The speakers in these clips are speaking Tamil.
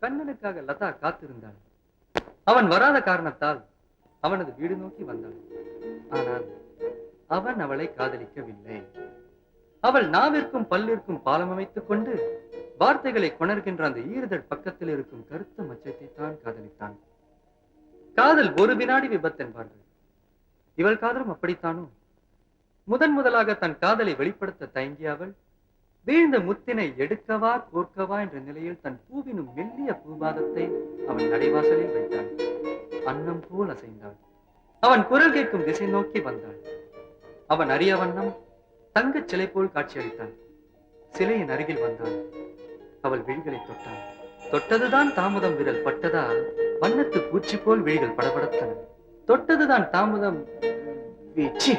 கண்ணனுக்காக லதா காத்திருந்தாள். அவன் வராத காரணத்தால் அவனது வீடு நோக்கி வந்தாள். ஆனால் அவன் அவளை காதலிக்கவில்லை. அவள் நாவிற்கும் பல்லிற்கும் பாலம் அமைத்துக் கொண்டு வார்த்தைகளை கொணர்கின்ற அந்த ஈறுதழ் பக்கத்தில் இருக்கும் கருத்த மச்சத்தை தான் காதலித்தான். காதல் ஒரு வினாடி விபத்து என்பார்கள். இவள் காதலும் அப்படித்தானோ? முதலாக தன் காதலை வெளிப்படுத்த தயங்கிய அவள் வீழ்ந்த முத்தினை எடுக்கவா கோர்க்கவா என்ற நிலையில் தன் பூவினும் மெல்லிய பூபாதத்தை அவன் நடைவாசலில் வைத்தாள். அன்னம் போல் அசைந்தாள். அவன் குரல் கேட்கும் திசை நோக்கி வந்தாள். அவன் அறிய வண்ணம் தங்கச் சிலை போல் காட்சியளித்தான். சிலையின் அருகில் வந்தான். அவள் விழிகளை தொட்டாள். தொட்டதுதான் தாமதம் விரல் பட்டதால் வண்ணத்து பூச்சி போல் விழிகள் படபடத்தன. தொட்டதுதான் தாமதம் வீச்சி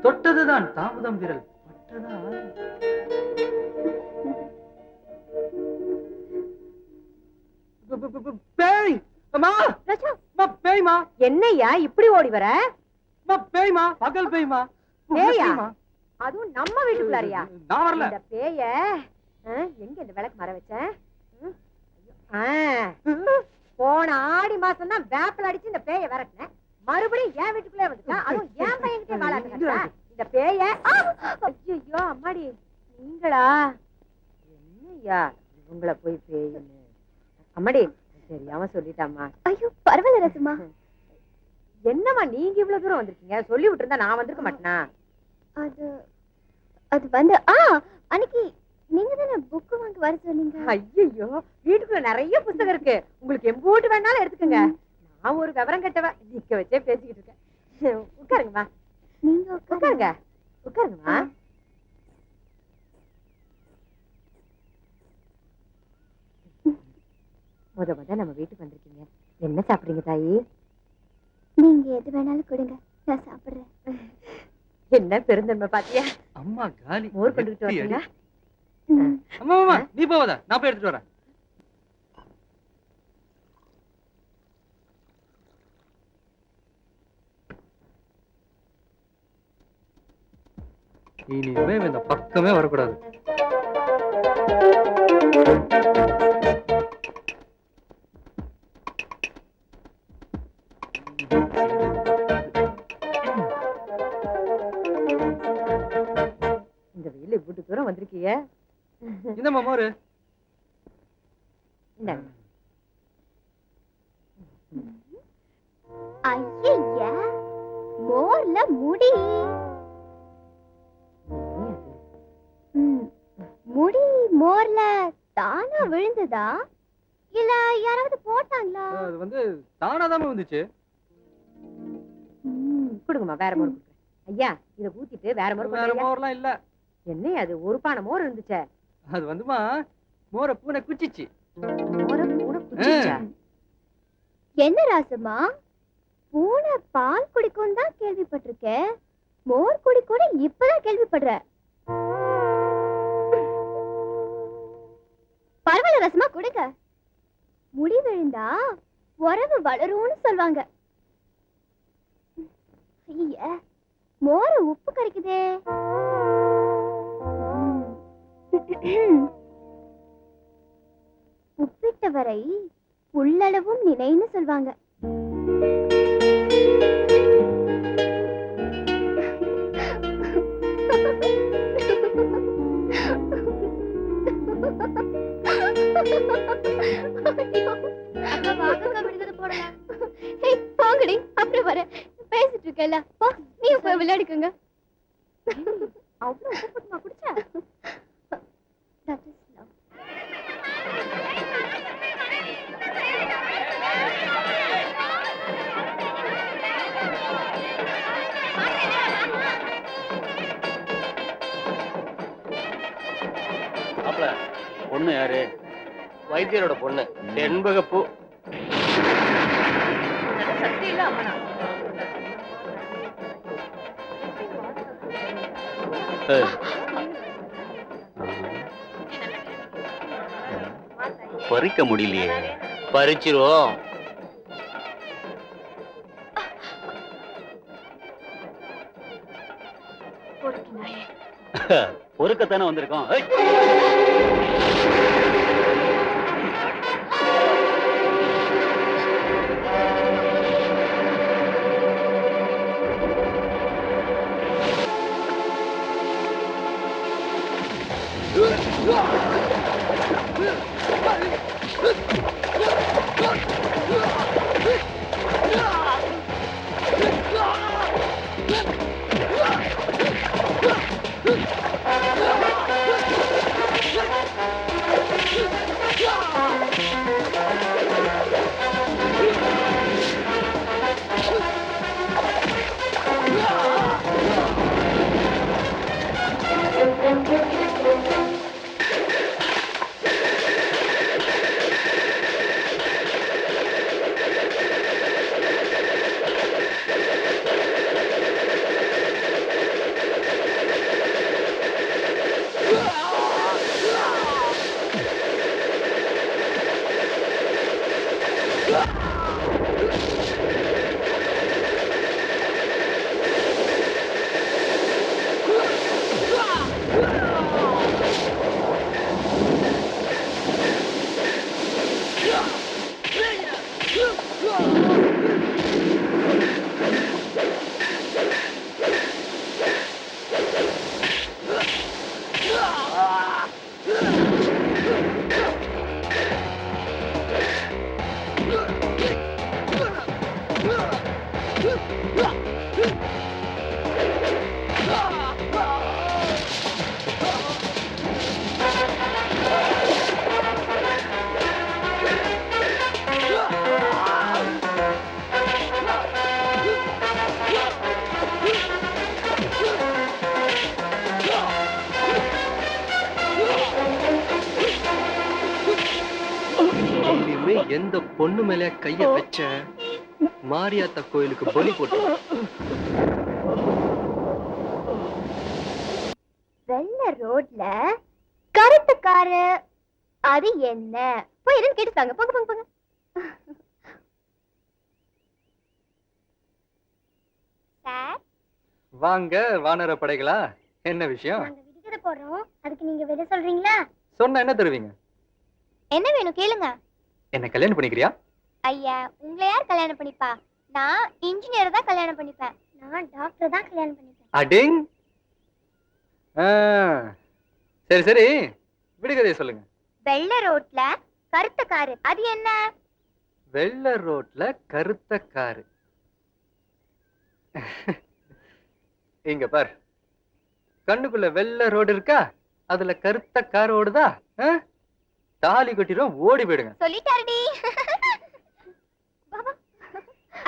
தொட்டதுதான் தாமதம் விரல் பட்டதால் பேய். பேய்மா என்னையா இப்படி ஓடி வர? பேய்மா, பகல் பேய்மா. அதுவும் நம்ம வீட்டுக்குள்ளாரியா? நான் வரல. இந்த பேய எங்க இந்த விளக்கு மர வச்சேன்? போன ஆடி மாசம் தான் வேப்பல் அடிச்சு இந்த பேய விரட்டினேன். மறுபடியும் என் வீட்டுக்குள்ளே வந்துட்டா. அதுவும் என் பையன்கிட்டே வாழாட்டுங்க இந்த பேய. ஐயோ அம்மாடி, நீங்களா? என்னையா இவங்கள போய் பேயுன்னு? அம்மாடி தெரியாம சொல்லிட்டாமா. ஐயோ பரவாயில்ல ரசுமா. என்னம்மா நீங்க இவ்வளவு தூரம் வந்திருக்கீங்க? சொல்லி விட்டு இருந்தா நான் வந்திருக்க மாட்டேனா? அது அது வந்து அன்னைக்கு நீங்க தானே புக் வாங்க வர சொன்னீங்க. ஐயோ வீட்டுக்குள்ள நிறைய புத்தகம் இருக்கு. உங்களுக்கு எம்பூட்டு வேணாலும் எடுத்துக்கங்க. நான் ஒரு விவரம் கட்டவ நிக்க வச்சே பேசிக்கிட்டு இருக்கேன். உட்காருங்கம்மா. நீங்க உட்காருங்க. உட்காருங்கம்மா. முத நம்ம வீட்டுக்கு வந்திருக்கீங்க. என்ன சாப்பிடுறீங்க தாயி? நீங்க எது வேணாலும் கொடுங்க, நான் சாப்பிடுறேன். என்ன பெருந்தன்மை பாத்தியா? அம்மா காலி. மோர் கொண்டுகிட்டு வரீங்க? அம்மா அம்மா நீ போவாத, நான் போய் எடுத்துட்டு வரேன். இனிமே இந்த பக்கமே வரக்கூடாது. இந்த வெயில இவ்வளவு தூரம் வந்திருக்கீங்க. இந்த மோரு ஐயா மோர்ல முடி. முடி மோர்ல தானா விழுந்ததா இல்ல யாராவது போட்டாங்களா? அது வந்து தானாதாம வந்துச்சு. கொடுங்கம்மா, வேற மோர் கொடுக்குறேன். ஐயா இத ஊத்திட்டு வேற மோர். வேற மோர்லாம் இல்ல. என்ன அது? ஒரு பானை மோர் இருந்துச்சே. அது வந்துமா மோர பூனை குச்சிச்சு. மோர பூனை குச்சிச்சா? என்ன ராசம்மா, பூனை பால் குடிக்கும் தான் கேள்விப்பட்டிருக்கேன், மோர் குடிக்கூட இப்பதான் கேள்விப்படுறேன். பரவாயில்ல ரசமா கொடுங்க. முடி விழுந்தா உறவு வளரும்னு சொல்வாங்க. ஐயா மோர உப்பு கரைக்குதே. உப்பிட்டவரை உள்ளளவும் நினைன்னு சொல்வாங்க. போங்கடி, அப்புறம் வர பேசிட்டு இருக்கல. நீ போய் விளையாடிக்குங்க. அவ்வளவு உப்பு குடிச்சா? பொண்ணு யாரு? வைத்தியரோட பொண்ணு செண்பகப்பூ. சக்தி இல்ல அம்மனா. பறிக்க முடியலையே. பறிச்சிரும். பொறுக்கத்தானே வந்திருக்கோம். இனிமே எந்த பொண்ணு மேல கைய வச்ச மாரியாத்தா கோயிலுக்கு பலி போட்டு வெள்ள ரோட்ல கருத்த காரு அது என்ன போய் எதுன்னு கேட்டுட்டாங்க. போங்க போங்க போங்க. சார் வாங்க வானர படைகளா, என்ன விஷயம்? நாங்க விடுகதை போடுறோம், அதுக்கு நீங்க விட சொல்றீங்களா? சொன்னா என்ன தருவீங்க? என்ன வேணும் கேளுங்க. என்ன கல்யாணம் பண்ணிக்கிறியா? ஐயா, உங்களை யார் கல்யாணம் பண்ணிப்பா? நான் இன்ஜினியர் தான் கல்யாணம் பண்ணிப்பேன். நான் டாக்டர் தான் கல்யாணம் பண்ணிப்பேன். அடிங். சரி சரி, விடுகதையை சொல்லுங்க. வெள்ள ரோட்ல கருத்த காரு அது என்ன? வெள்ள ரோட்ல கருத்த காரு. இங்க பார், கண்ணுக்குள்ள வெள்ள ரோடு இருக்கா, அதுல கருத்த கார் ஓடுதா? தாலி கட்டிடும், ஓடி போயிடுங்க. சொல்லிட்டாருடி.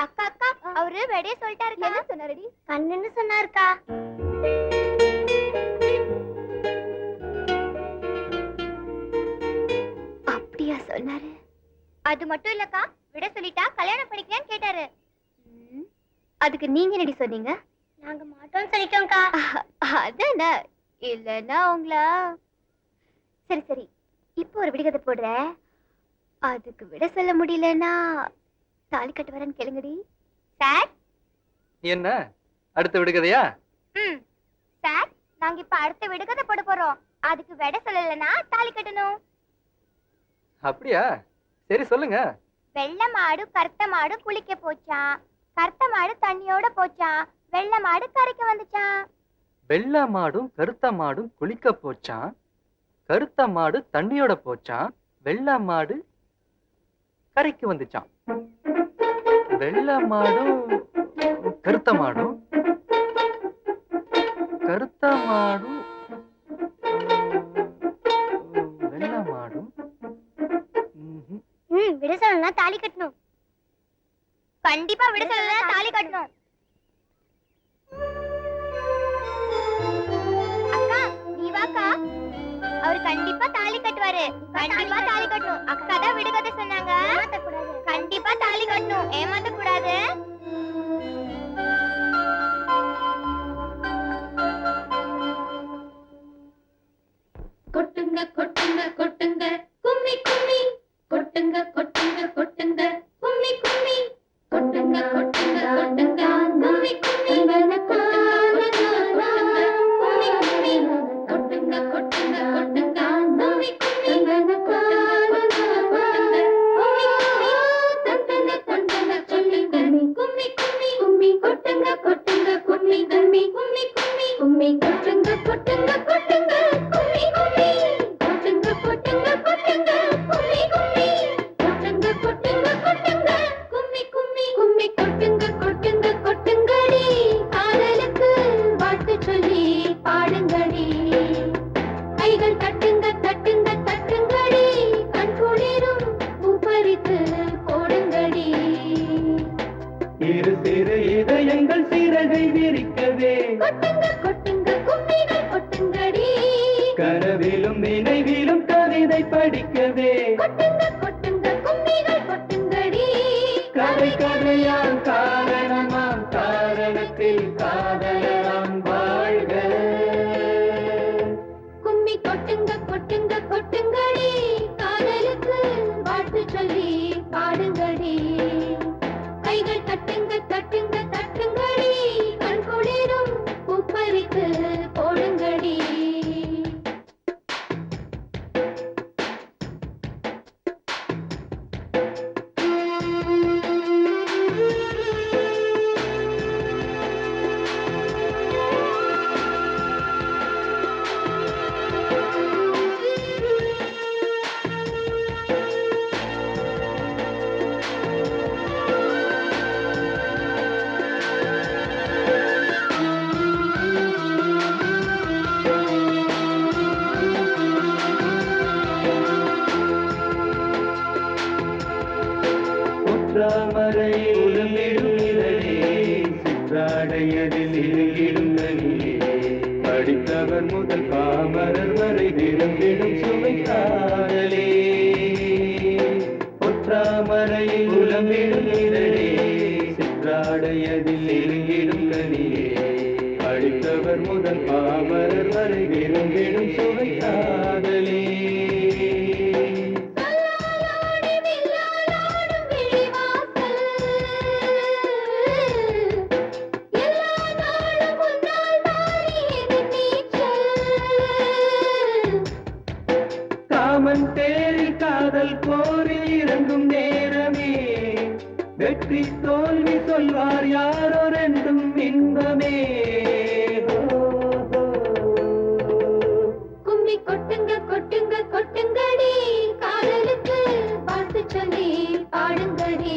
அக்கா அக்கா, அவரு வெடைய சொல்லிட்டாரு. என்ன சொன்னாருடி? கண்ணுன்னு சொன்னாருக்கா. அப்படியா சொன்னாரு? அது மட்டும் இல்லக்கா, விட சொல்லிட்டா கல்யாணம் பண்ணிக்கிறேன்னு கேட்டாரு. அதுக்கு நீங்க என்னடி சொன்னீங்க? நாங்க மாட்டோம்னு சொல்லிட்டோம்க்கா. அதானே, இல்லன்னா உங்களா. சரி சரி, இப்போ ஒரு விடுகதை போடுறேன். அதுக்கு விட சொல்ல முடியலன்னா தாலி கட்டு வரேன்னு கேளுங்கடி. சார் என்ன அடுத்த விடுகதையா? சார், நாங்க இப்ப அடுத்த விடுகதை போட போறோம். அதுக்கு விட சொல்லலன்னா தாலி கட்டணும். அப்படியா? சரி சொல்லுங்க. வெள்ளை மாடும் கருத்த மாடும் குளிக்க போச்சான். கருத்த மாடு தண்ணியோட போச்சான். வெள்ளை மாடு கரைக்கு வந்துச்சான். வெள்ளை மாடும் கருத்த மாடும் குளிக்க போச்சான். கருத்த மாடு தண்ணியோட போச்சான். வெள்ளை மாடு கரைக்கு வந்துச்சான். வெள்ளை மாடும் கருத்த மாடும் கருத்த மாடும் வெள்ளை மாடும். விட சொல்லலன்னா தாலி கட்டணும். கண்டிப்பா விட சொல்லலன்னா தாலி கட்டணும். அக்கா நீ வாக்கா, அவர் கண்டிப்பா தாலி கட்டுவாரு. கண்டிப்பா தாலி கட்டணும். அக்கா தான் விடுகதை சொன்னாங்க. கண்டிப்பா தாலி கட்டணும், ஏமாத்த கூடாது. கொட்டுங்க கொட்டுங்க கொட்டுங்க கும்மி கும்மி, கொட்டுங்க கொட்டுங்க கொட்டுங்க கும்மி கும்மி, கொட்டுங்க கொட்டுங்க கொட்டுங்க கும்மி கும்மி, கொட்டுங்க கொட்டுங்க கொட்டுங்க கும்மி கும்மி, கொட்டுங்க கொட்டுங்க கொட்டுங்க கும்மி கும்மி, கும்மி கொட்டுங்க கொட்டுங்க கும்மி கும்மி, கும்மி கும்மி கும்மி கொட்டுங்க கொட்டுங்க கொட்டுங்க கும்மி கும்மி, கொட்டுங்க கொட்டுங்க கொட்டுங்க கும்மி கும்மி, கொட்டுங்க கொட்டுங்க கொட்டுங்க கும்மி கும்மி, கும்மி கொட்டுங்க கொட்டுங்க கொட்டுங்கடி, காதலுக்கு வாழ்த்து சொல்லி பாடுங்கடி, கைகள் தட்டுங்க தட்டுங்க தட்டுங்கடி, கண் குளிரும் பூப்பறித்து போடுங்கடி. இரு சிறு இதயங்கள் சிறகை விரிக்கவே கொட்டுங்க கொட்டுங்க கும்மிகள் கொட்டுங்கடி, கனவிலும் நினைவிலும் கவிதை படிக்கவே கொட்டுங்க கொட்டுங்க கும்மிகள் கொட்டுங்கடி, கதை கதையாம் காரணமாம் காரணத்தில் காதலாம் வாழ்க. கும்மி கொட்டுங்க கொட்டுங்க கொட்டுங்கடி, காதலுக்கு வாழ்த்து சொல்லி பாடுங்கடி. பொற்றாமரையில் உலமிடும் இதழே சிற்றாடையதில் இருகிடும் கனியே படித்தவர் முதல் பாமரர் வரை விரும்பிடும் சுவை காதலே பொற்றாமரையில் உலமிடும் இதழே சிற்றாடையதில் இருகிடும் கனியே படித்தவர் முதல் பாமரர் வரை விரும்பிடும் சுவை காதலே காமன் தேரில் காதல் போரில் இறங்கும் நேரமே வெற்றி தோல்வி சொல்வார் யாரோ ரெண்டும் இன்பமே கும்மி கொட்டுங்க கொட்டுங்க கொட்டுங்கடி காதலுக்கு பார்த்து சொல்லி பாடுங்கடி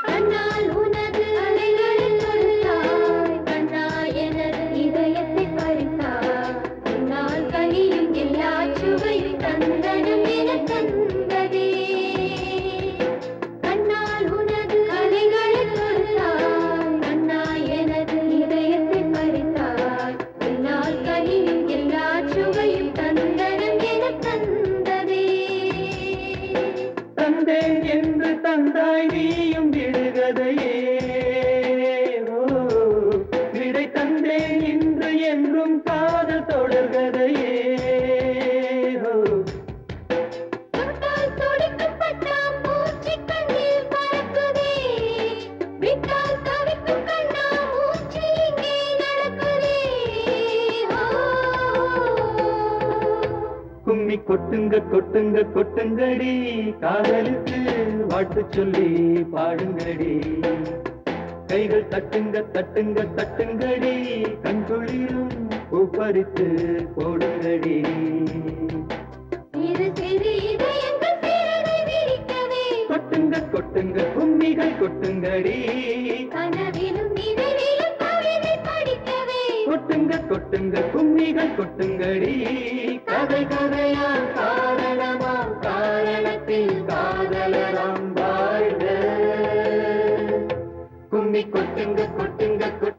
கண்ணால் உனது அலைகளில் தொடுத்தாய் கண்ணா எனது இதயத்தை பறித்தாய் உன்னால் கனியும் எல்லா சுவையும் தந்தனம் என தந்ததே கண்ணால் உனது அலைகளில் தொடுத்தாய் கண்ணா எனது இதயத்தை பறித்தாய் உன்னால் கனியும் எல்லா சுவையும் தந்தனம் என தந்ததே தந்தேன் என்று தந்தாய் நீயும் விடுகதையே விடை தந்தேன் இன்று என்றும் காதல் தொடர்கதையே தொட்டால் துடிக்கப்பட்ட மூச்சு கண்ணில் பறக்குதே விட்டால் தவிக்கும் கண்ணா மூச்சு இங்கே நடக்குதே கும்மி கொட்டுங்க கொட்டுங்க கொட்டுங்கடி காதலுக்கு வாழ்த்து சொல்லி பாடுங்கடி கைகள் தட்டுங்க தட்டுங்க தட்டுங்கடி கண்குளிரும் பூப்பறித்து போடுங்கடி இரு சிறு இதயங்கள் சிறகை விரிக்கவே கொட்டுங்க கொட்டுங்க கும்மிகள் கொட்டுங்கடி கனவிலும் நினைவிலும் கவிதை படிக்கவே கொட்டுங்க கொட்டுங்க கும்மிகள் கொட்டுங்கடி கதை கதையாம் காரணமாம் காரணத்தில் காதலராம் வாழ்க கும்மி கொட்டுங்க கொட்டுங்க கொட்டுங்க